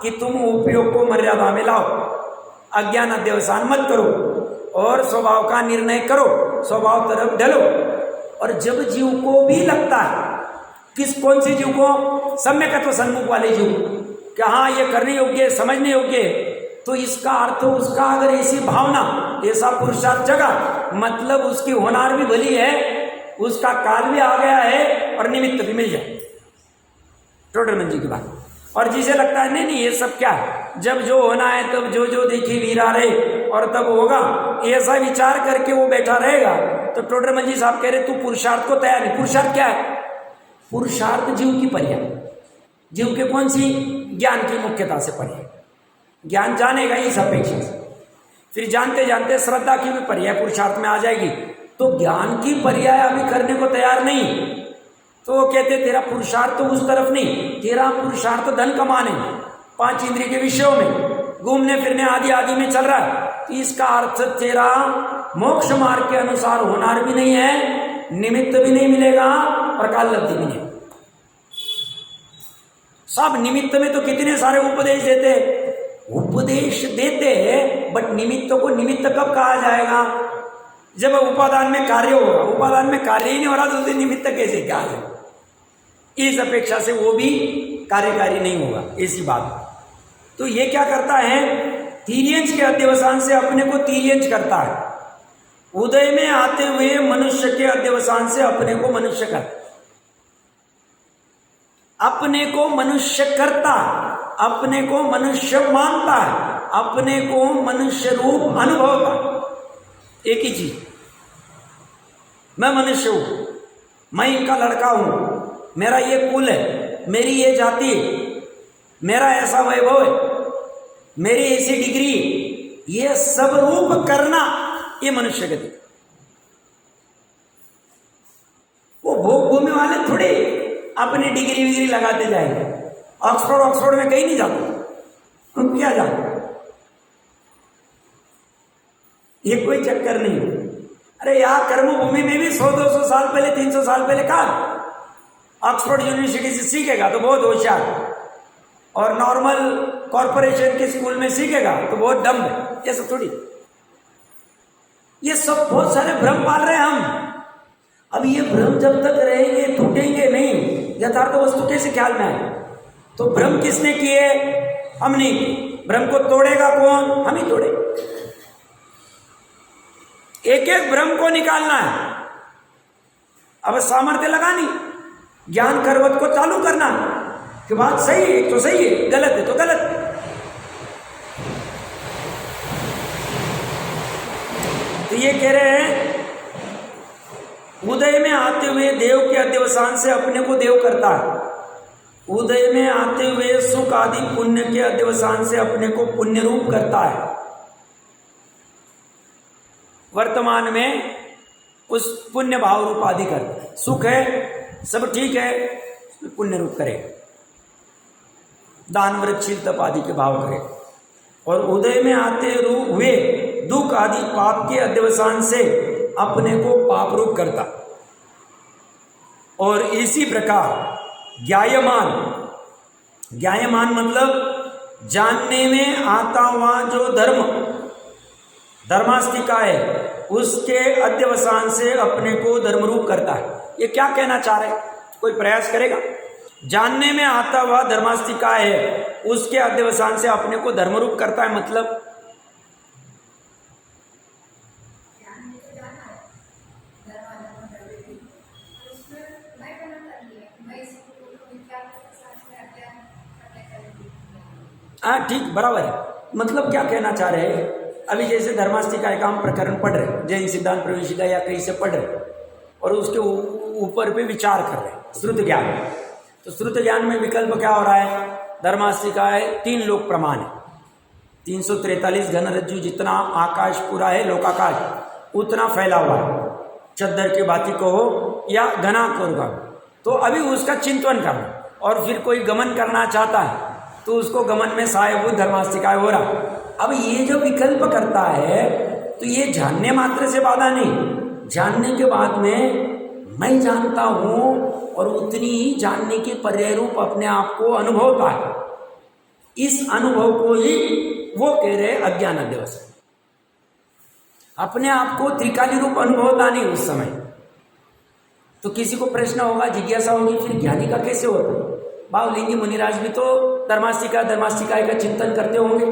A: कि तुम उपयोग को मर्यादा में लाओ, अज्ञान अध्यवसान मत करो और स्वभाव का निर्णय करो, स्वभाव तरफ ढलो। और जब जीव को भी लगता है, कौन से जीव को, सम्यकत्व सन्मुख वाले जीव, कि हाँ ये करने योग्य है, समझने योग्य है, तो इसका अर्थ उसका अगर ऐसी भावना, ऐसा पुरुषार्थ जगा, मतलब उसकी होनार भी भली है, उसका काल भी आ गया है और निमित्त भी मिल जाए। टोडरमन जी की बात। और जिसे लगता है नहीं ये सब क्या है, जब जो होना है तब जो जो देखी वीरा रहे और तब होगा, ऐसा विचार करके वो बैठा रहेगा, तो टोडरमन जी साहब कह रहे तू पुरुषार्थ को तैयार नहीं। पुरुषार्थ क्या है? पुरुषार्थ जीव की पर्याय, जीव के कौन सी, ज्ञान की मुख्यता से पर्याय, ज्ञान जानेगा इस अपेक्षा से, फिर जानते जानते श्रद्धा की भी पर्याय पुरुषार्थ में आ जाएगी। तो ज्ञान की पर्याय अभी करने को तैयार नहीं, तो वो कहते तेरा पुरुषार्थ तो उस तरफ नहीं, तेरा पुरुषार्थ धन कमाने, पांच इंद्रिय के विषयों में घूमने फिरने आदि आदि में चल रहा है, तो इसका अर्थ तेरा मोक्ष मार्ग के अनुसार होनार भी नहीं है, निमित्त भी नहीं मिलेगा और काल लब्धि भी नहीं। सब निमित्त में तो कितने सारे उपदेश देते, उपदेश देते हैं, बट निमित्त को निमित्त कब कहा जाएगा, जब उपादान में कार्य होगा। उपादान में कार्य ही नहीं हो रहा तो उसे निमित्त कैसे क्या है? इस अपेक्षा से वो भी कार्यकारी नहीं होगा, ऐसी बात। तो ये क्या करता है, तीर्यंश के अध्यवसान से अपने को तीर्यंश करता है, उदय में आते हुए मनुष्य के अध्यवसान से अपने को मनुष्य करता, अपने को मनुष्य करता, अपने को मनुष्य मानता है, अपने को मनुष्य रूप अनुभवता। एक ही चीज, मैं मनुष्य हूं, मैं इनका लड़का हूं, मेरा ये कुल है, मेरी ये जाति है, मेरा ऐसा वैभव है, मेरी ऐसी डिग्री, ये सब रूप करना, ये मनुष्य गति। वो भोग भूमि वाले थोड़े अपनी डिग्री विग्री लगाते जाएंगे, ऑक्सफोर्ड में कहीं नहीं जाते, तुम क्या जाते, ये कोई चक्कर नहीं। अरे यहाँ कर्मभूमि में भी 100-200 साल पहले, 300 साल पहले कहा, ऑक्सफोर्ड यूनिवर्सिटी से सीखेगा तो बहुत होशियार, और नॉर्मल कॉरपोरेशन के स्कूल में सीखेगा तो बहुत डम्ब है, ये सब थोड़ी। ये सब बहुत सारे भ्रम पाल रहे हैं हम। अब ये भ्रम जब तक रहेंगे, टूटेंगे नहीं, यथार्थ वस्तु कैसे ख्याल में आए? तो भ्रम किसने किए? हम नहीं। भ्रम को तोड़ेगा कौन? हम ही तोड़े। एक एक भ्रम को निकालना है। अब सामर्थ्य लगानी, ज्ञान करवत को चालू करना कि बात सही है तो सही है, गलत है तो गलत। तो ये कह रहे हैं उदय में आते हुए देव के अध्यवसान से अपने को देव करता है, उदय में आते हुए सुख आदि पुण्य के अध्यवसान से अपने को पुण्य रूप करता है। वर्तमान में उस पुण्य भाव रूप आदि कर, सुख है सब ठीक है, पुण्य रूप करे, दान व्रतशील तप आदि के भाव करे। और उदय में आते हुए दुख आदि पाप के अध्यवसान से अपने को पाप रूप करता। और इसी प्रकार ज्ञायमान, ज्ञायमान मतलब जानने में आता हुआ जो धर्म, धर्मास्तिका है, उसके अध्यवसान से अपने को धर्म रूप करता है। ये क्या कहना चाह रहे हैं? कोई प्रयास करेगा? जानने में आता हुआ धर्मास्तिका है, उसके अध्यवसान से अपने को धर्म रूप करता है, मतलब हाँ ठीक बराबर है। मतलब क्या कहना चाह रहे हैं, अभी जैसे धर्मास्तिकाय का हम प्रकरण पढ़ रहे, जैन सिद्धांत प्रवेशिका या कहीं से पढ़ रहे और उसके ऊपर पे विचार कर रहे हैं श्रुत ज्ञान। तो श्रुत ज्ञान में विकल्प क्या हो रहा है, धर्मास्तिकाय 3 लोक प्रमाण है, 343 घन रज्जु जितना आकाश पूरा है लोकाकाश उतना फैला हुआ है, चद्दर की बाती कहो या घना कहो। तो अभी उसका चिंतन करना, और फिर कोई गमन करना चाहता है तो उसको गमन में सहायभूत धर्मास्तिकाय हो रहा। अब ये जो विकल्प करता है तो ये जानने मात्र से बाधा नहीं, जानने के बाद में मैं जानता हूं और उतनी ही जानने के पर्याय रूप अपने आप को अनुभवता है। इस अनुभव को ही वो कह रहे अज्ञान अध्यवसाय। अपने आप को त्रिकाली रूप अनुभवता नहीं उस समय। तो किसी को प्रश्न होगा, जिज्ञासा होगी, फिर ज्ञानी का कैसे होता? भावलिंगी मुनिराज भी तो धर्मास्तिकाय का चिंतन करते होंगे।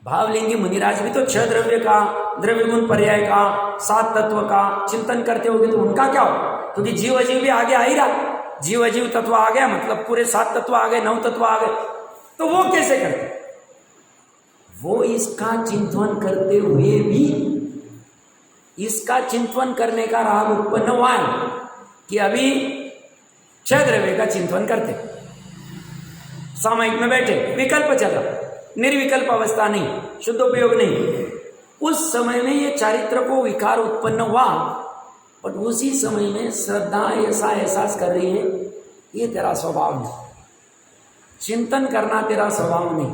A: भावलिंगी मुनिराज भी तो 6 द्रव्य का, द्रव्य गुण पर्याय का, 7 तत्व का चिंतन करते होंगे। तो उनका क्या हो, क्योंकि जीव अजीव भी आगे आ ही रहा, जीव अजीव तत्व आ गया मतलब पूरे 7 तत्व आ गए, 9 तत्व आ गए। तो वो कैसे करते? वो इसका चिंतन करते हुए भी इसका चिंतन करने का राग उत्पन्न हुआ है कि अभी 6 द्रव्य का चिंतन करते, सामयिक में बैठे, विकल्प चला, निर्विकल्प अवस्था नहीं, शुद्धोपयोग नहीं। उस समय में ये चारित्र को विकार उत्पन्न हुआ, और उसी समय में श्रद्धा ऐसा एहसास कर रही है ये तेरा स्वभाव नहीं, चिंतन करना तेरा स्वभाव नहीं,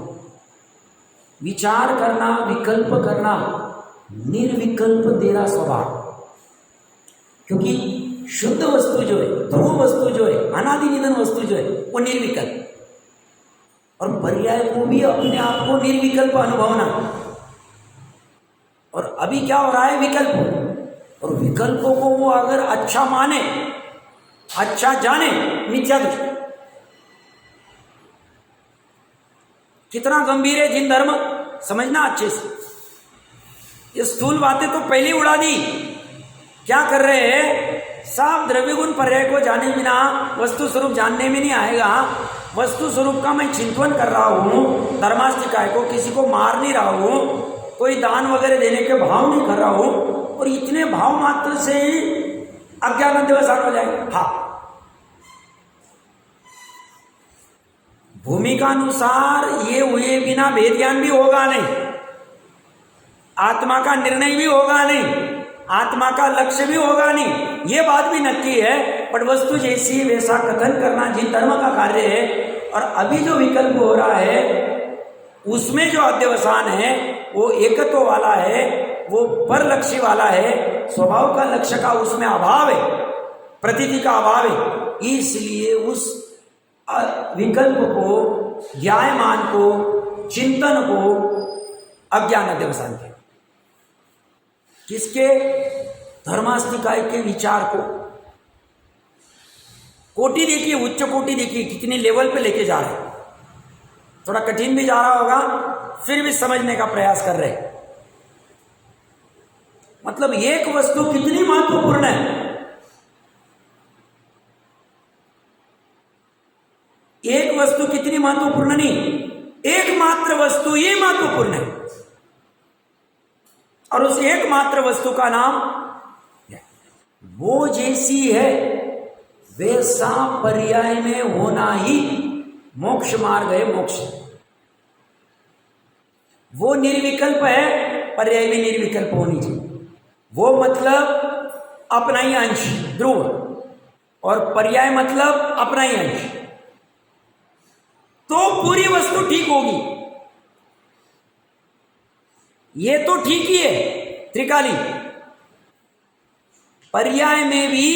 A: विचार करना, विकल्प करना, निर्विकल्प तेरा स्वभाव। क्योंकि शुद्ध वस्तु जो है, ध्रुव वस्तु जो है, अनादि निधन वस्तु जो है वो निर्विकल्प, और पर्याय को भी अपने आप को निर्विकल्प अनुभवना। और अभी क्या हो रहा है, विकल्प, और विकल्पों को वो अगर अच्छा माने, अच्छा जाने, मिथ्या दृष्टि। कितना गंभीर है जिन धर्म, समझना अच्छे से। ये स्थूल बातें तो पहले उड़ा दी। क्या कर रहे हैं, साफ द्रव्य गुण पर्याय को जाने बिना वस्तु स्वरूप जानने में नहीं आएगा। वस्तु स्वरूप का मैं चिंतन कर रहा हूं, धर्मास्तिकाय को, किसी को मार नहीं रहा हूं, कोई दान वगैरह देने के भाव नहीं कर रहा हूं, और इतने भाव मात्र से ही अज्ञान अध्यवसान हो जाएगा। हाँ, भूमिका अनुसार ये हुए बिना भेद ज्ञान भी होगा नहीं, आत्मा का निर्णय भी होगा नहीं, आत्मा का लक्ष्य भी होगा नहीं, ये बात भी नक्की है। पर वस्तु जैसी वैसा कथन करना जिन धर्म का कार्य है, और अभी जो विकल्प हो रहा है उसमें जो अध्यवसान है वो एकत्व वाला है, वो पर लक्ष्य वाला है, स्वभाव का लक्ष्य का उसमें अभाव है, प्रतीति का अभाव है। इसलिए उस विकल्प को, ज्ञायमान को, चिंतन को अज्ञान अध्यवसान के, किसके, धर्मास्तिकाय के विचार को। कोटि देखिए, उच्च कोटि देखिए, कितने लेवल पे लेके जा रहे हैं। थोड़ा कठिन भी जा रहा होगा, फिर भी समझने का प्रयास कर रहे हैं। मतलब एक वस्तु कितनी महत्वपूर्ण है, एक वस्तु कितनी महत्वपूर्ण नहीं, एकमात्र वस्तु ही महत्वपूर्ण है, और उस एकमात्र वस्तु का नाम वो जैसी है वैसा पर्याय में होना ही मोक्ष मार्ग है। मोक्ष वो निर्विकल्प है, पर्याय में निर्विकल्प होनी चाहिए। वो मतलब अपना ही अंश ध्रुव, और पर्याय मतलब अपना ही अंश, तो पूरी वस्तु ठीक होगी। ये तो ठीक ही है त्रिकाली, पर्याय में भी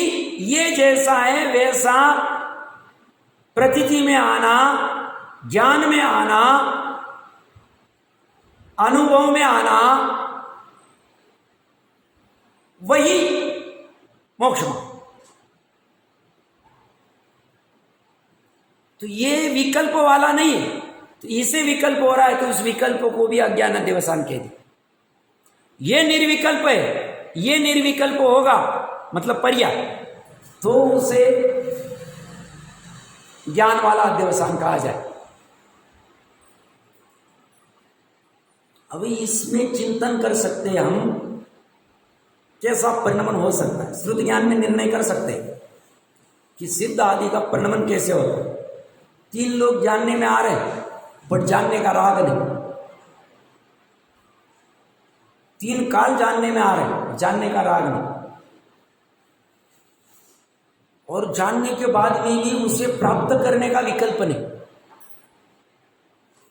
A: ये जैसा है वैसा प्रतीति में आना, ज्ञान में आना, अनुभव में आना, वही मोक्ष मार्ग। तो ये विकल्प वाला नहीं है, तो इसे विकल्प हो रहा है, तो उस विकल्प को भी अज्ञान अध्यवसान कह दी। ये निर्विकल्प है, ये निर्विकल्प होगा मतलब पर्याय, तो उसे ज्ञान वाला अध्यवसान कहा जाए। अभी इसमें चिंतन कर सकते हैं हम, कैसा परिणमन हो सकता है। श्रुति ज्ञान में निर्णय कर सकते हैं कि सिद्ध आदि का परिणमन कैसे होता है। 3 लोग जानने में आ रहे हैं, बट जानने का राग नहीं। 3 काल जानने में आ रहे हैं, जानने का राग नहीं। और जानने के बाद में भी उसे प्राप्त करने का विकल्प नहीं,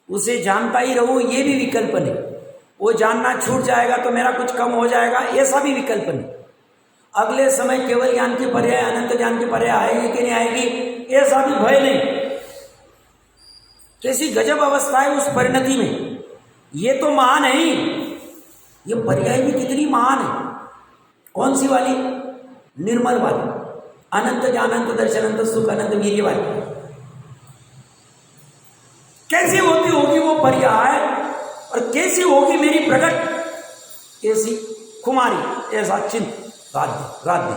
A: उसे जानता ही रहूं ये भी विकल्प नहीं। वो जानना छूट जाएगा तो मेरा कुछ कम हो जाएगा, ऐसा भी विकल्प नहीं। अगले समय केवल ज्ञान की पर्याय अनंत ज्ञान की पर्याय आएगी कि नहीं आएगी, ऐसा भी भय नहीं। कैसी गजब अवस्था है उस परिणति में। ये तो महान है ही, ये पर्याय भी कितनी महान है। कौन सी वाली? निर्मल वाली, अनंत ज्ञानंत दर्शनंत सुख अनंत वीर्य वाली। कैसी होती होगी वो पर्याय, और कैसी होगी मेरी प्रकट ऐसी कुमारी, ऐसा चिन्ह गाद्य।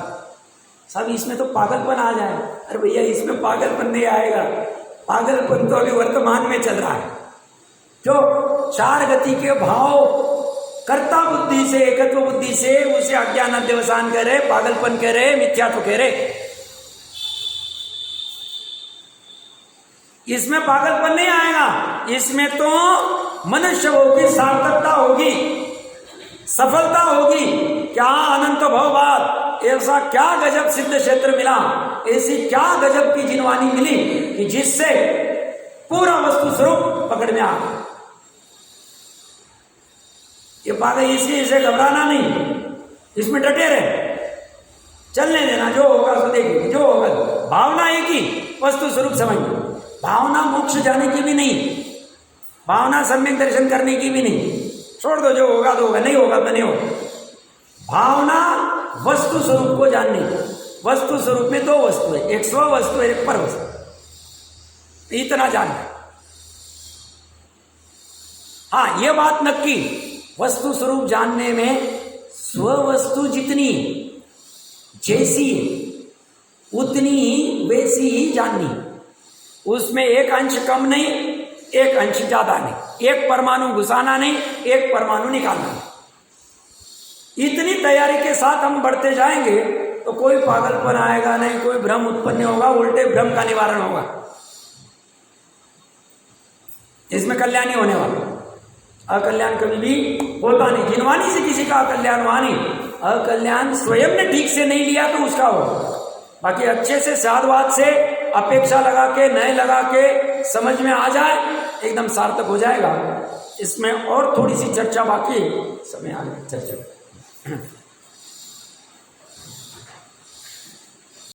A: सब इसमें तो पागलपन आ जाए। अरे भैया इसमें पागलपन नहीं आएगा, पागलपन तो अभी वर्तमान में चल रहा है। जो 4 गति के भाव कर्ता बुद्धि से, एकत्व बुद्धि से उसे अज्ञान अध्यवसान कह रहे, पागलपन कह रहे, मिथ्यात्व कह रहे। इसमें पागलपन नहीं आएगा, इसमें तो मनुष्य होगी, सार्थकता होगी, सफलता होगी। क्या अनंत भवभाव, ऐसा क्या गजब सिद्ध क्षेत्र मिला, ऐसी क्या गजब की जिनवानी मिली कि जिससे पूरा वस्तु स्वरूप पकड़ में आ गया। ये पागल इसे घबराना नहीं, इसमें डटे रहे, चलने देना, जो होगा सो देखिए, जो होगा। भावना एक ही, वस्तु स्वरूप समझ। भावना मोक्ष जाने की भी नहीं, भावना सम्यक दर्शन करने की भी नहीं। छोड़ दो, जो होगा तो होगा, नहीं होगा तो नहीं होगा। भावना वस्तु स्वरूप को जानने की। वस्तु स्वरूप में 2 वस्तु है, एक स्व वस्तु है, एक पर वस्तु। इतना जानना। हाँ, ये बात नक्की, वस्तु स्वरूप जानने में स्व वस्तु जितनी जैसी है उतनी ही वैसी ही जाननी। उसमें एक अंश कम नहीं, एक अंश ज्यादा नहीं, एक परमाणु घुसाना नहीं, एक परमाणु निकालना नहीं। इतनी तैयारी के साथ हम बढ़ते जाएंगे तो कोई पागलपन आएगा नहीं, कोई भ्रम उत्पन्न होगा, उल्टे भ्रम का निवारण होगा। इसमें कल्याण ही होने वाला, अकल्याण कभी भी होता नहीं। जिनवानी से किसी का अकल्याण हुआ नहीं, अकल्याण स्वयं ने ठीक से नहीं लिया तो उसका होगा। बाकी अच्छे से साधवाद से अपेक्षा लगा के, नए लगा के समझ में आ जाए, एकदम सार्थक हो जाएगा। इसमें और थोड़ी सी चर्चा बाकी, समय आ गया चर्चा।